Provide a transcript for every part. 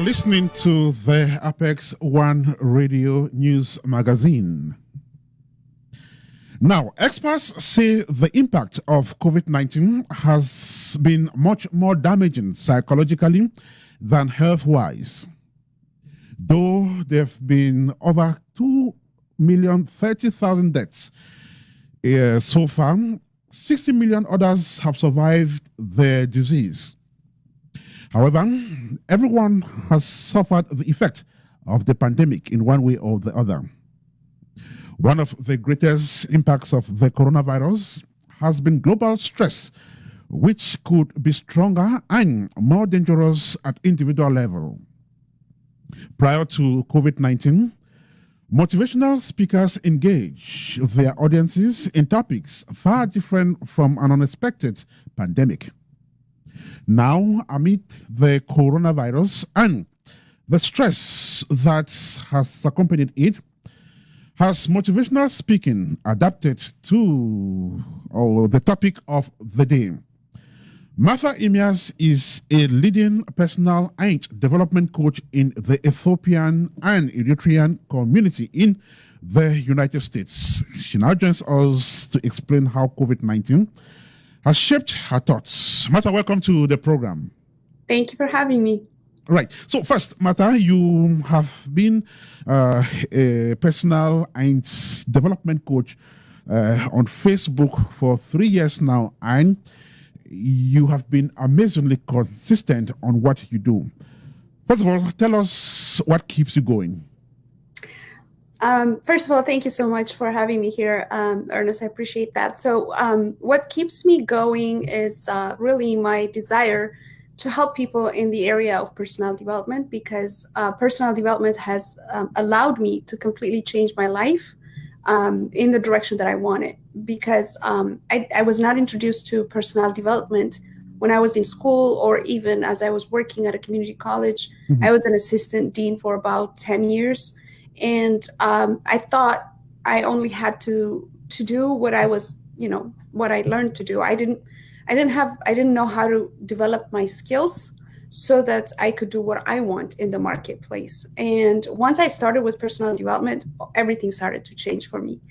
listening to the Apex1radio news magazine. Now, experts say the impact of COVID-19 has been much more damaging psychologically than health-wise. Though there have been over 2,030,000 deaths so far, 60 million others have survived the disease. However, everyone has suffered the effect of the pandemic in one way or the other. One of the greatest impacts of the coronavirus has been global stress, which could be stronger and more dangerous at individual level. Prior to COVID-19, motivational speakers engage their audiences in topics far different from an unexpected pandemic. Now, amid the coronavirus and the stress that has accompanied it, has motivational speaking adapted to the topic of the day? Martha Ermias is a leading personal and development coach in the Ethiopian and Eritrean community in the United States. She now joins us to explain how COVID-19 has shaped her thoughts. Martha, welcome to the program. Thank you for having me. Right. So first, Martha, you have been a personal and development coach on Facebook for 3 years now, and you have been amazingly consistent on what you do. First of all, tell us what keeps you going. First of all, thank you so much for having me here, Ernest. I appreciate that. So what keeps me going is really my desire to help people in the area of personal development, because personal development has allowed me to completely change my life in the direction that I wanted. Because I was not introduced to personal development when I was in school, or even as I was working at a community college. Mm-hmm. I was an assistant dean for about 10 years. And I thought I only had to do what I was, what I learned to do. I didn't know how to develop my skills so that I could do what I want in the marketplace. And once I started with personal development, everything started to change for me.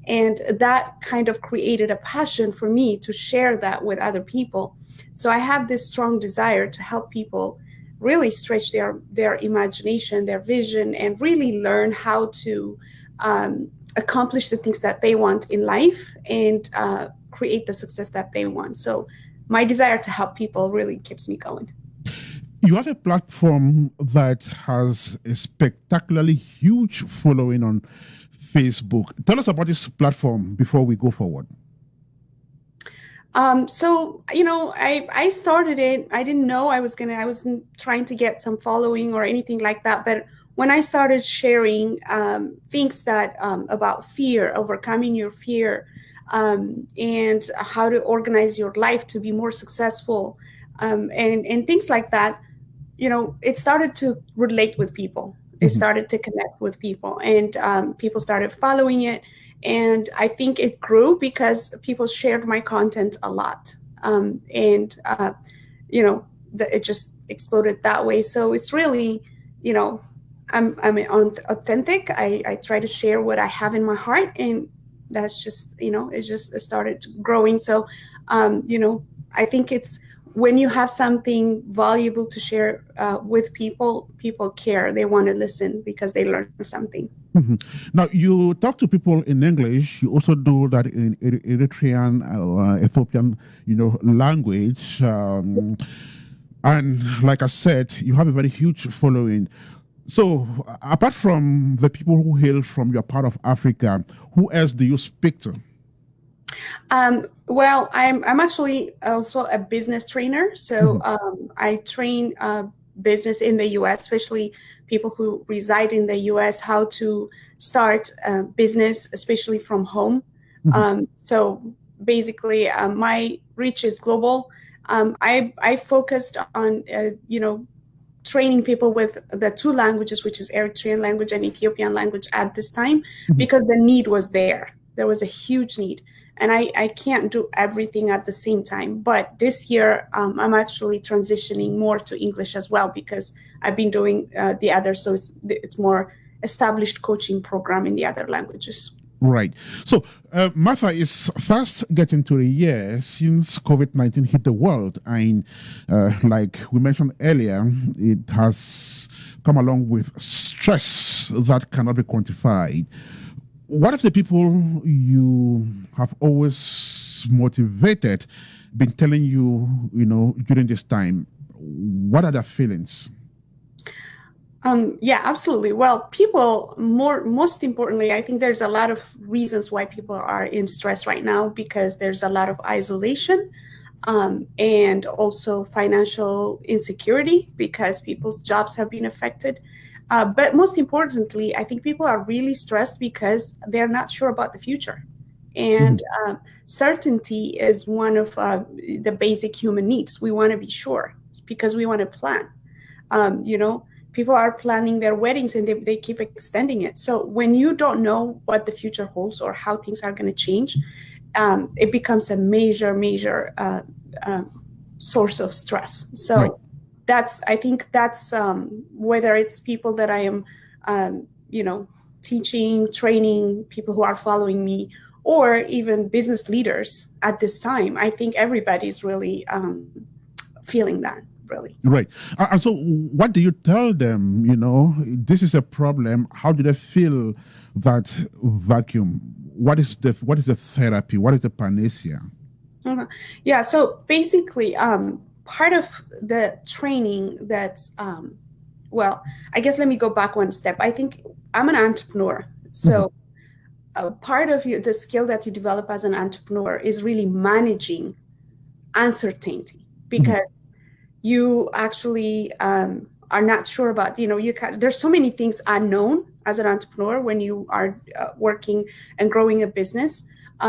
And that kind of created a passion for me to share that with other people. So I have this strong desire to help people really stretch their imagination, their vision, and really learn how to accomplish the things that they want in life and create the success that they want. So my desire to help people really keeps me going. You have a platform that has a spectacularly huge following on Facebook. Tell us about this platform before we go forward. I started it. I didn't know I wasn't trying to get some following or anything like that. But when I started sharing things that about fear, overcoming your fear, and how to organize your life to be more successful, and things like that, it started to relate with people. It started to connect with people, and people started following it. And I think it grew because people shared my content a lot. It just exploded that way. So it's really, I'm authentic. I try to share what I have in my heart, and that's just, it just started growing. So, I think it's when you have something valuable to share with people, people care. They want to listen because they learn something. Mm-hmm. Now, you talk to people in English. You also do that in Eritrean, Ethiopian, language. And like I said, you have a very huge following. So, apart from the people who hail from your part of Africa, who else do you speak to? Well, I'm actually also a business trainer. So I train business in the U.S., especially people who reside in the U.S., how to start a business, especially from home. So basically, my reach is global. I focused on, training people with the two languages, which is Eritrean language and Ethiopian language at this time, because the need was there. There was a huge need. and I can't do everything at the same time. But this year, I'm actually transitioning more to English as well, because I've been doing the other, so it's more established coaching program in the other languages. Right. So, Martha, is fast getting to a year since COVID-19 hit the world. And like we mentioned earlier, it has come along with stress that cannot be quantified. What if the people you have always motivated been telling you, during this time? What are their feelings? Yeah, absolutely. Well, people, most importantly, I think there's a lot of reasons why people are in stress right now, because there's a lot of isolation and also financial insecurity because people's jobs have been affected. But most importantly, I think people are really stressed because they're not sure about the future. And certainty is one of the basic human needs. We want to be sure because we want to plan. People are planning their weddings and they keep extending it. So when you don't know what the future holds or how things are going to change, it becomes a major source of stress. So I think that's whether it's people that I am, teaching, training, people who are following me, or even business leaders at this time. I think everybody's really feeling that. Really. Right. And so what do you tell them? This is a problem. How do they feel that vacuum? What is the therapy? What is the panacea? Yeah. So basically, part of the training that's, I guess let me go back one step. I think I'm an entrepreneur. So part of the skill that you develop as an entrepreneur is really managing uncertainty, because you actually are not sure about, there's so many things unknown as an entrepreneur when you are working and growing a business.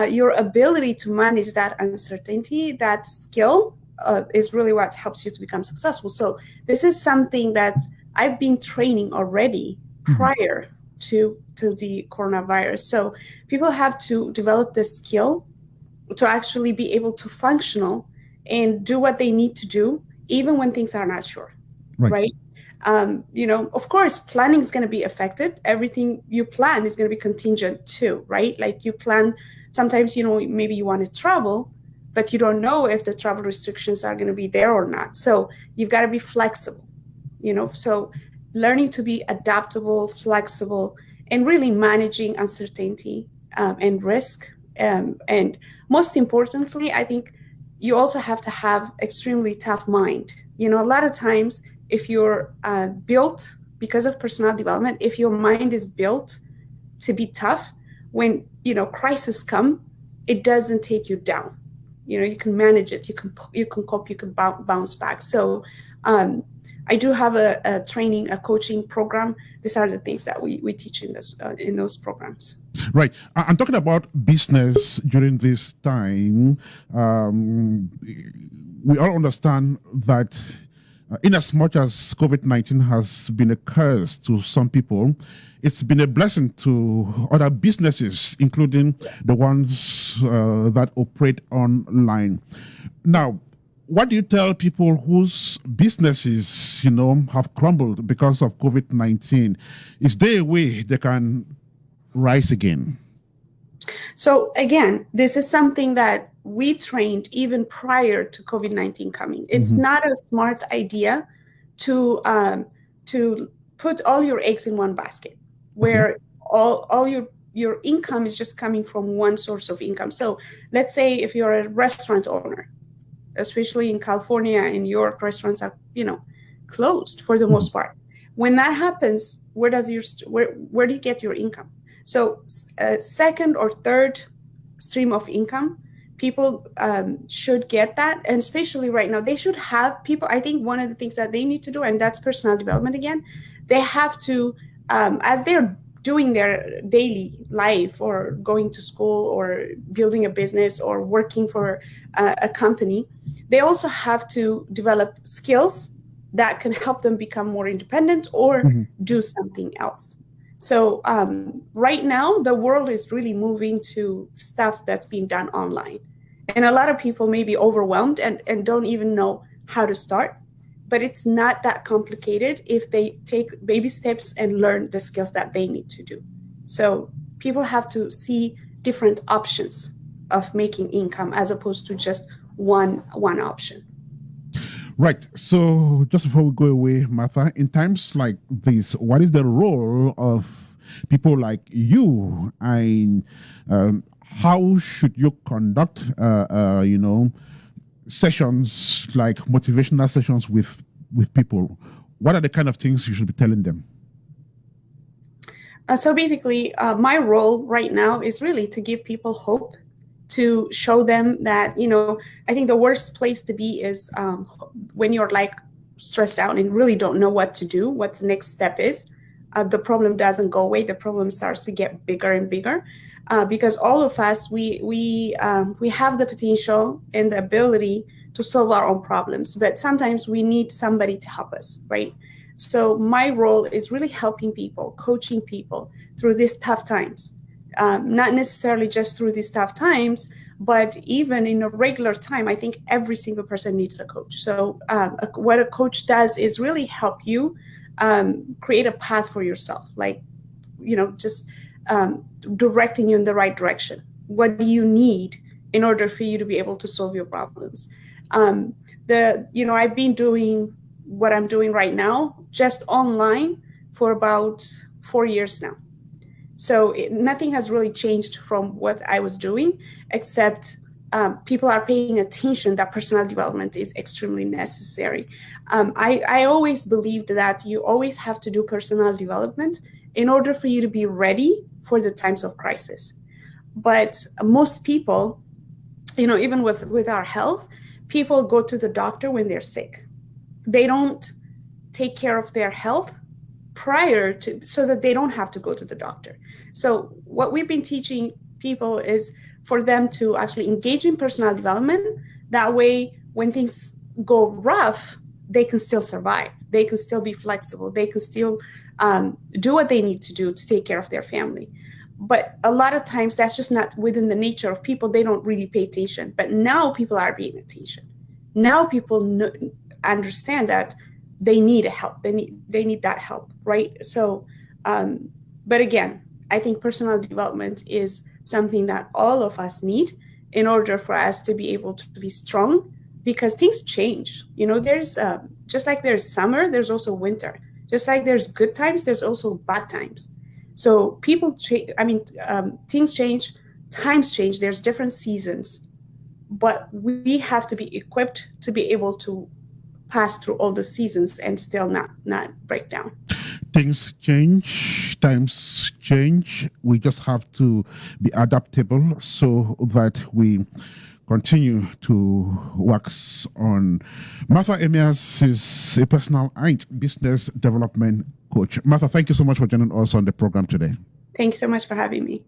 Your ability to manage that uncertainty, that skill is really what helps you to become successful. So this is something that I've been training already prior to the coronavirus. So people have to develop the skill to actually be able to functional and do what they need to do, even when things are not sure, right? Of course, planning is going to be affected. Everything you plan is going to be contingent too, right? Like you plan, sometimes, maybe you want to travel, but you don't know if the travel restrictions are going to be there or not. So you've got to be flexible, so learning to be adaptable, flexible, and really managing uncertainty and risk. And most importantly, I think you also have to have extremely tough mind. A lot of times, if you're built, because of personal development, if your mind is built to be tough, when, crises come, it doesn't take you down. You can manage it, you can cope, you can bounce back. So I do have a training, a coaching program. These are the things that we teach in those programs. Right. I'm talking about business during this time. We all understand that in as much as COVID-19 has been a curse to some people, it's been a blessing to other businesses, including the ones that operate online. Now, what do you tell people whose businesses, have crumbled because of COVID-19? Is there a way they can rise again? So again, this is something that we trained even prior to COVID-19 coming. It's not a smart idea to put all your eggs in one basket, where all your income is just coming from one source of income. So let's say if you're a restaurant owner, especially in California and New York, restaurants are, closed for the most part. When that happens, where do you get your income? So second or third stream of income, people should get that. And especially right now, they should have people. I think one of the things that they need to do, and that's personal development again, they have to, as they're doing their daily life or going to school or building a business or working for a company, they also have to develop skills that can help them become more independent or do something else. So right now, the world is really moving to stuff that's being done online. And a lot of people may be overwhelmed and don't even know how to start. But it's not that complicated if they take baby steps and learn the skills that they need to do. So people have to see different options of making income as opposed to just one option. Right. So just before we go away, Martha, in times like this, what is the role of people like you? And how should you conduct, sessions like motivational sessions with people? What are the kind of things you should be telling them? So basically, my role right now is really to give people hope, to show them that, I think the worst place to be is when you're like stressed out and really don't know what to do, what the next step is. The problem doesn't go away. The problem starts to get bigger and bigger because all of us, we have the potential and the ability to solve our own problems, but sometimes we need somebody to help us, right? So my role is really helping people, coaching people through these tough times. Not necessarily just through these tough times, but even in a regular time, I think every single person needs a coach. So what a coach does is really help you create a path for yourself, like, just directing you in the right direction. What do you need in order for you to be able to solve your problems? I've been doing what I'm doing right now just online for about 4 years now. So nothing has really changed from what I was doing, except people are paying attention that personal development is extremely necessary. I always believed that you always have to do personal development in order for you to be ready for the times of crisis. But most people, even with our health, people go to the doctor when they're sick. They don't take care of their health prior to, so that they don't have to go to the doctor. So what we've been teaching people is for them to actually engage in personal development. That way, when things go rough, they can still survive. They can still be flexible. They can still do what they need to do to take care of their family. But a lot of times that's just not within the nature of people. They don't really pay attention. But now people are paying attention. Now people understand that they need help. They need that help, right? So, but again, I think personal development is something that all of us need in order for us to be able to be strong, because things change. There's just like there's summer, there's also winter. Just like there's good times, there's also bad times. So people change. Things change, times change. There's different seasons, but we have to be equipped to be able to pass through all the seasons and still not break down. Things change, times change. We just have to be adaptable so that we continue to wax on. Martha Ermias is a personal and business development coach. Martha, thank you so much for joining us on the program today. Thanks so much for having me.